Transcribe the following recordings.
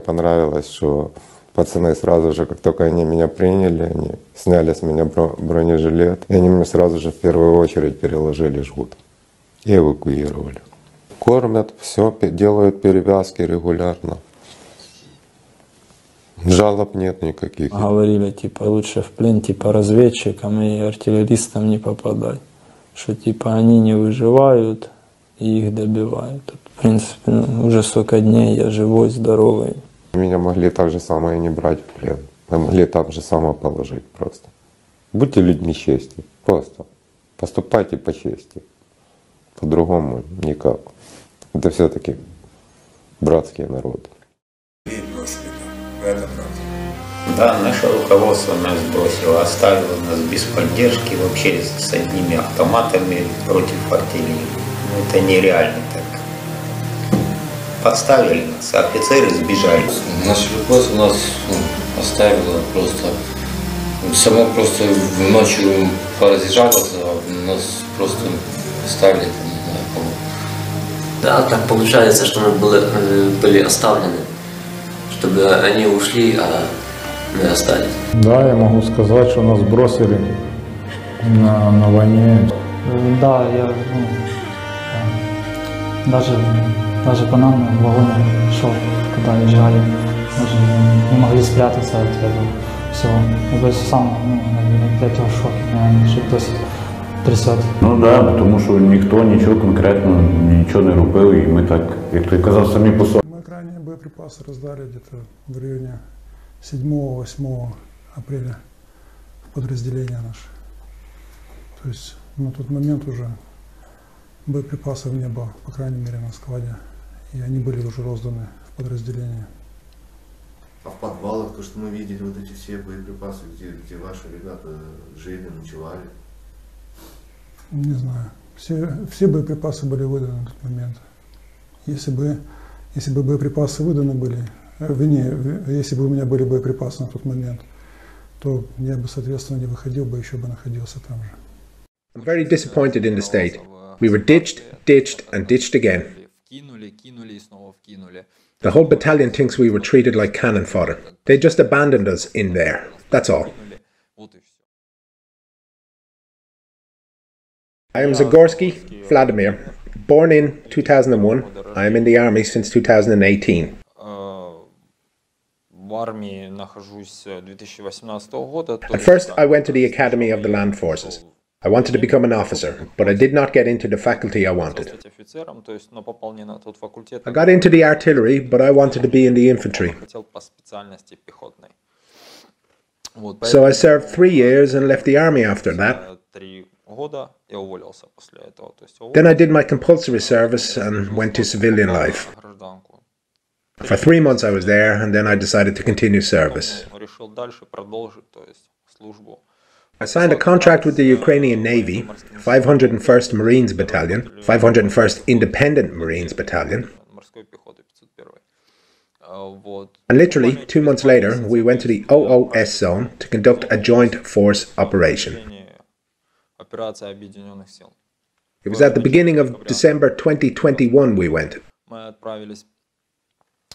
Понравилось, что пацаны сразу же, как только они меня приняли, они сняли с меня бронежилет, и они мне сразу же в первую очередь переложили жгут и эвакуировали. Кормят, все, делают перевязки регулярно. Жалоб нет никаких. Говорили, типа, лучше в плен, типа, разведчикам и артиллеристам не попадать. Что, типа, они не выживают и их добивают. В принципе, уже сколько дней я живой, здоровый. Меня могли так же самое не брать в плен. А могли так же само положить просто. Будьте людьми чести. Просто. Поступайте по чести. По-другому никак. Это все-таки братские народы. Это правда. Да, наше руководство нас бросило, оставило нас без поддержки, вообще с одними автоматами против артиллерии. Это нереально так. Подставили нас, офицеры сбежали. Наше руководство нас оставило просто. Само просто ночью поразъезжалось, а нас просто оставили, не знаю кого. Да, так получается, что мы были оставлены, чтобы они ушли, а мы остались. Да, я могу сказать, что нас бросили на войне. Да, даже по нам в вагоне шел, когда уезжали. Даже не могли спрятаться от этого всего. Я был сам от этого в шоке, меня ще досі трясет. Ну так, да, тому що ніхто нічого конкретно, нічого не робив, і ми так, як ти казав, самі по собі. Мы крайние боеприпасы раздали где-то в районе 7-8 апреля в подразделения наши. То есть на тот момент уже боеприпасов не было, по крайней мере на складе, и они были уже розданы в подразделения. А в подвалах, то, что мы видели, вот эти все боеприпасы, где ваши ребята жили, ночевали? Не знаю. Все боеприпасы были выданы на тот момент. Если бы боеприпасы выданы были, если бы у меня были боеприпасы на тот момент, то я бы, соответственно, не выходил бы, еще бы находился там же. I'm very disappointed in the state. We were ditched and ditched again. The whole battalion thinks we were treated like cannon fodder. They just abandoned us in there. That's all. I am Zagorsky Vladimir, born in 2001. I am in the army since 2018. At first, I went to the Academy of the Land Forces. I wanted to become an officer, but I did not get into the faculty I wanted. I got into the artillery, but I wanted to be in the infantry. So I served 3 years and left the army after that. Then I did my compulsory service and went to civilian life. For 3 months I was there, and then I decided to continue service. I signed a contract with the Ukrainian Navy, 501st Marines Battalion, 501st Independent Marines Battalion. And literally 2 months later, we went to the OOS zone to conduct a joint force operation. It was at the beginning of December 2021 we went.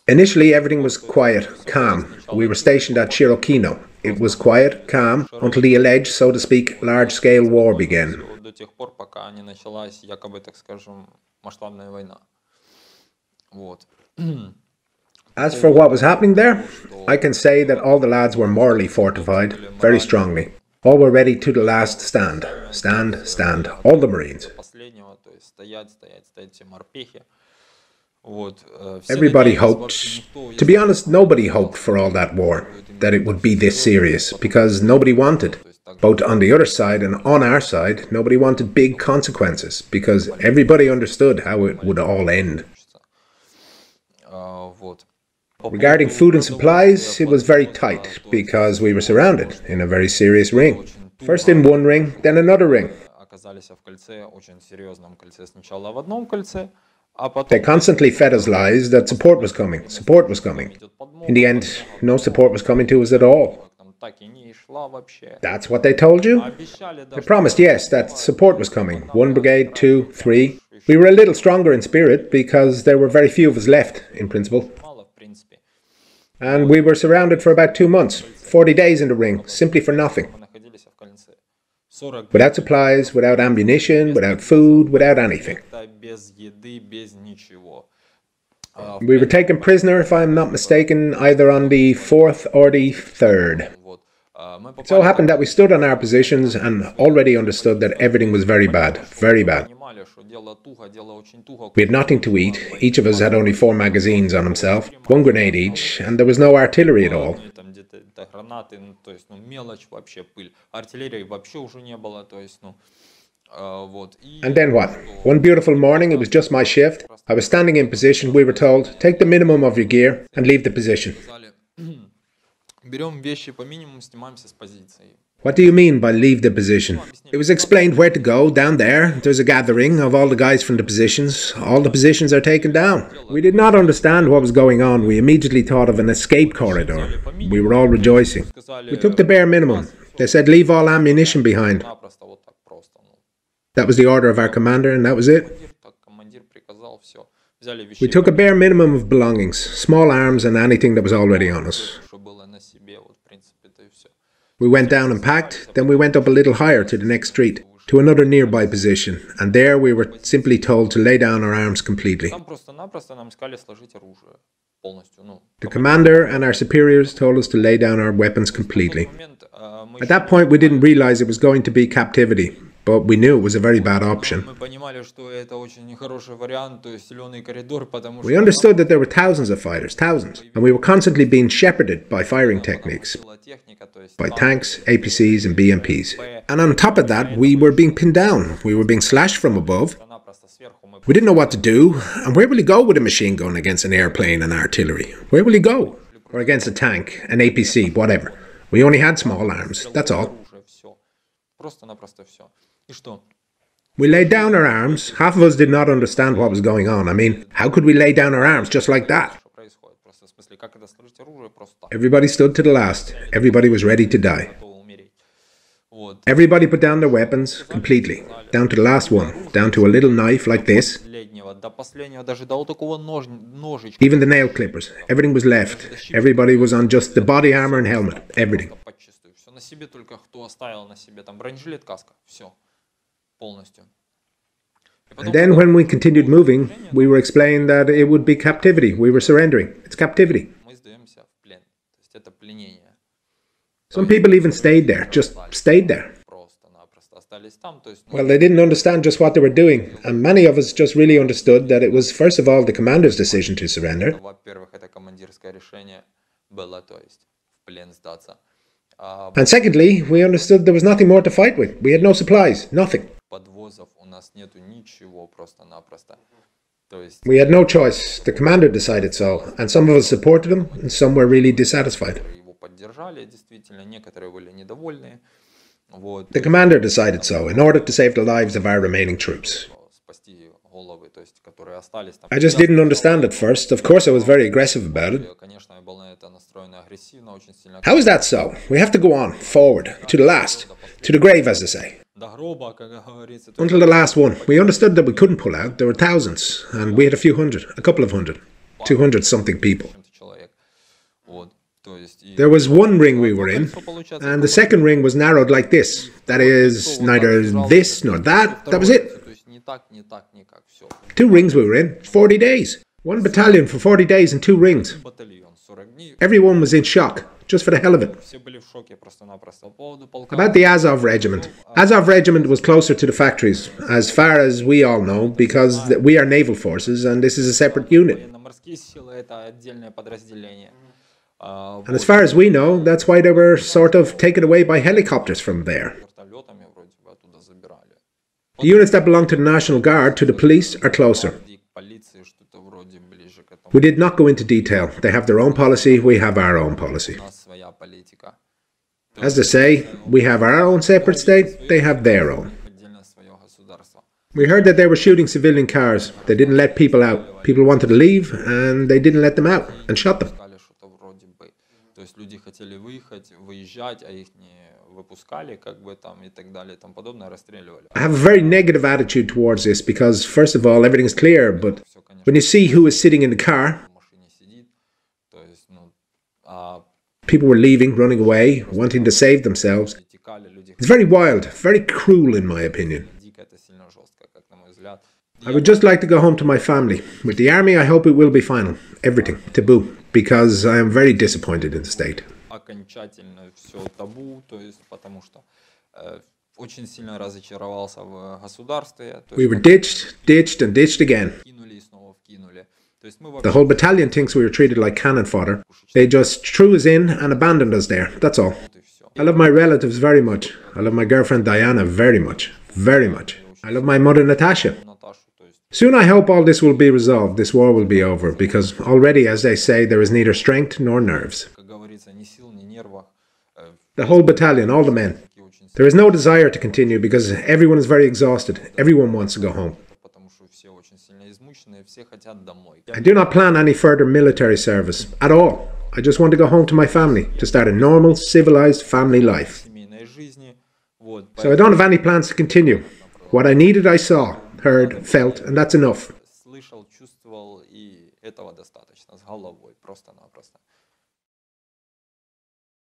Initially everything was quiet, calm. We were stationed at Chirokino. It was quiet, calm, until the alleged, so to speak, large-scale war began. As for what was happening there, I can say that all the lads were morally fortified, very strongly. All were ready to the last stand. Stand, stand. All the Marines. Everybody hoped, to be honest, nobody hoped for all that war, that it would be this serious, because nobody wanted. Both on the other side and on our side, nobody wanted big consequences, because everybody understood how it would all end. Regarding food and supplies, it was very tight, because we were surrounded in a very serious ring. First in one ring, then another ring. They constantly fed us lies that support was coming, support was coming. In the end, no support was coming to us at all. That's what they told you? They promised, yes, that support was coming. 1 brigade, 2, 3. We were a little stronger in spirit because there were very few of us left, in principle. And we were surrounded for about 2 months, 40 days in the ring, simply for nothing. Without supplies, without ammunition, without food, without anything. We were taken prisoner, if I'm not mistaken, either on the 4th or the 3rd. It so happened that we stood on our positions and already understood that everything was very bad, very bad. We had nothing to eat, each of us had only 4 magazines on himself, 1 grenade each, and there was no artillery at all. And then what? One beautiful morning, it was just my shift. I was standing in position. We were told, take the minimum of your gear and leave the position. What do you mean by leave the position? It was explained where to go, down there. There's a gathering of all the guys from the positions. All the positions are taken down. We did not understand what was going on. We immediately thought of an escape corridor. We were all rejoicing. We took the bare minimum. They said leave all ammunition behind. That was the order of our commander, and that was it. We took a bare minimum of belongings, small arms and anything that was already on us. We went down and packed, then we went up a little higher to the next street, to another nearby position, and there we were simply told to lay down our arms completely. The commander and our superiors told us to lay down our weapons completely. At that point we didn't realize it was going to be captivity, but we knew it was a very bad option. We understood that there were thousands of fighters, thousands, and we were constantly being shepherded by firing techniques, by tanks, APCs and BMPs. And on top of that, we were being pinned down, we were being slashed from above. We didn't know what to do, and where will he go with a machine gun against an airplane and artillery? Where will he go? Or against a tank, an APC, whatever. We only had small arms, that's all. We laid down our arms. Half of us did not understand what was going on. I mean, how could we lay down our arms just like that? Everybody stood to the last. Everybody was ready to die. Everybody put down their weapons completely, down to the last one, down to a little knife like this. Even the nail clippers, everything was left. Everybody was on just the body armor and helmet, everything. And then when we continued moving, we were explained that it would be captivity. We were surrendering. It's captivity. Some people even stayed there, just stayed there. Well, they didn't understand just what they were doing, and many of us just really understood that it was first of all the commander's decision to surrender. And secondly, we understood there was nothing more to fight with. We had no supplies, nothing. We had no choice. The commander decided so, and some of us supported him, and some were really dissatisfied. The commander decided so, in order to save the lives of our remaining troops. I just didn't understand at first. Of course I was very aggressive about it. How is that so? We have to go on, forward, to the last, to the grave as they say. Until the last one. We understood that we couldn't pull out. There were thousands, and we had a few hundred, a couple of hundred, 200 something people. There was one ring we were in, and the second ring was narrowed like this. That is, neither this nor that. That was it. 2 rings we were in, 40 days. 1 battalion for 40 days in 2 rings. Everyone was in shock, just for the hell of it. About the Azov Regiment. Azov Regiment was closer to the factories, as far as we all know, because we are naval forces and this is a separate unit. And as far as we know, that's why they were sort of taken away by helicopters from there. The units that belong to the National Guard, to the police, are closer. We did not go into detail. They have their own policy, we have our own policy. As they say, we have our own separate state, they have their own. We heard that they were shooting civilian cars. They didn't let people out. People wanted to leave, and they didn't let them out, and shot them. I have a very negative attitude towards this because, first of all, everything is clear, but when you see who is sitting in the car, People were leaving, running away, wanting to save themselves. It's very wild, very cruel in my opinion. I would just like to go home to my family. With the army, I hope it will be final. Everything. Taboo. Because I am very disappointed in the state. Окончательно все табу, то есть потому что очень сильно разочаровался в государстве. We were ditched and ditched again. Кинули и снова вкинули. То есть мы The whole battalion thinks we were treated like cannon fodder. They just threw us in and abandoned us there. That's all. I love my relatives very much. I love my girlfriend Diana very much. Very much. I love my mother Natasha. Soon I hope all this will be resolved, this war will be over, because already, as they say, there is neither strength nor nerves. The whole battalion, all the men. There is no desire to continue because everyone is very exhausted. Everyone wants to go home. I do not plan any further military service, at all. I just want to go home to my family, to start a normal, civilized family life. So I don't have any plans to continue. What I needed I saw, heard, felt, and that's enough. Слышал, чувствовал, и этого достаточно с головой, просто-напросто.